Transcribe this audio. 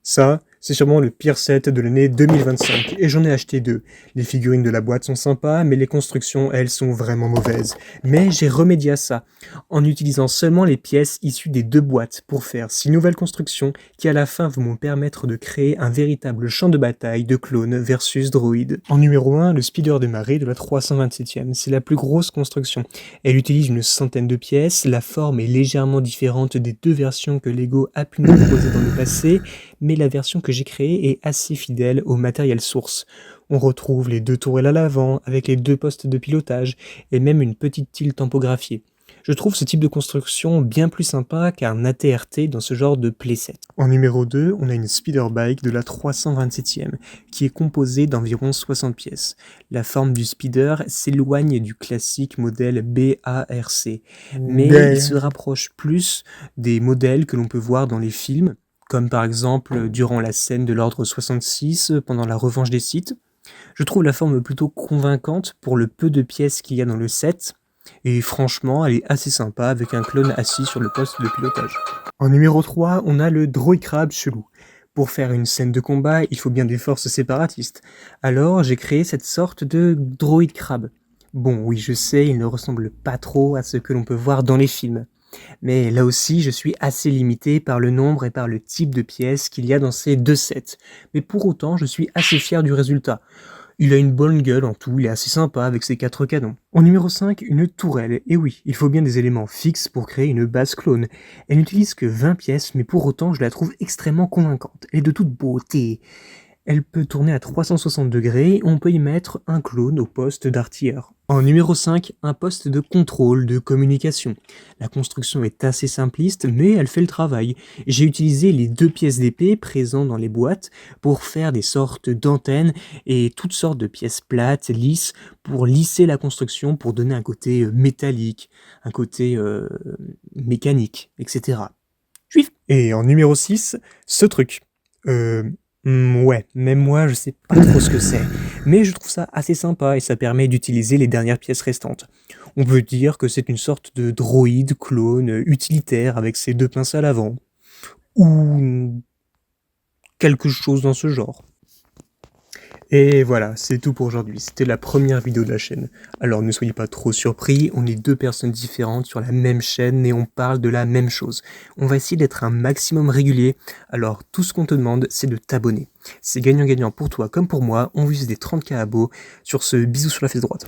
Ça, c'est sûrement le pire set de l'année 2025, et j'en ai acheté 2. Les figurines de la boîte sont sympas, mais les constructions, elles, sont vraiment mauvaises. Mais j'ai remédié à ça, en utilisant seulement les pièces issues des 2 boîtes pour faire 6 nouvelles constructions qui à la fin vont me permettre de créer un véritable champ de bataille de clones versus droïdes. En numéro 1, le speeder des marées de la 327e, c'est la plus grosse construction. Elle utilise une centaine de pièces, la forme est légèrement différente des 2 versions que Lego a pu nous proposer dans le passé, mais la version que j'ai créée est assez fidèle au matériel source. On retrouve les 2 tourelles à l'avant, avec les 2 postes de pilotage, et même une petite tile tampographiée. Je trouve ce type de construction bien plus sympa qu'un ATRT dans ce genre de playset. En numéro 2, on a une speeder bike de la 327e, qui est composée d'environ 60 pièces. La forme du speeder s'éloigne du classique modèle BARC, mais il se rapproche plus des modèles que l'on peut voir dans les films, comme par exemple durant la scène de l'Ordre 66 pendant la revanche des Sith. Je trouve la forme plutôt convaincante pour le peu de pièces qu'il y a dans le set, et franchement elle est assez sympa avec un clone assis sur le poste de pilotage. En numéro 3, on a le droid crabe chelou. Pour faire une scène de combat, il faut bien des forces séparatistes. Alors j'ai créé cette sorte de droid crabe. Bon oui, je sais, il ne ressemble pas trop à ce que l'on peut voir dans les films. Mais là aussi, je suis assez limité par le nombre et par le type de pièces qu'il y a dans ces 2 sets. Mais pour autant, je suis assez fier du résultat. Il a une bonne gueule en tout, il est assez sympa avec ses 4 canons. En numéro 5, une tourelle. Et oui, il faut bien des éléments fixes pour créer une base clone. Elle n'utilise que 20 pièces, mais pour autant, je la trouve extrêmement convaincante. Elle est de toute beauté. Elle peut tourner à 360 degrés, on peut y mettre un clone au poste d'artilleur. En numéro 5, un poste de contrôle de communication. La construction est assez simpliste, mais elle fait le travail. J'ai utilisé les 2 pièces d'épée présentes dans les boîtes pour faire des sortes d'antennes et toutes sortes de pièces plates, lisses, pour lisser la construction, pour donner un côté métallique, un côté mécanique, etc. Juif. Et en numéro 6, ce truc. Ouais, même moi je sais pas trop ce que c'est, mais je trouve ça assez sympa et ça permet d'utiliser les dernières pièces restantes. On peut dire que c'est une sorte de droïde clone utilitaire avec ses 2 pinces à l'avant, ou quelque chose dans ce genre. Et voilà, c'est tout pour aujourd'hui, c'était la première vidéo de la chaîne. Alors ne soyez pas trop surpris, on est 2 personnes différentes sur la même chaîne et on parle de la même chose. On va essayer d'être un maximum régulier, alors tout ce qu'on te demande c'est de t'abonner. C'est gagnant-gagnant pour toi comme pour moi, on vise des 30K abos. Sur ce, bisous sur la fesse droite.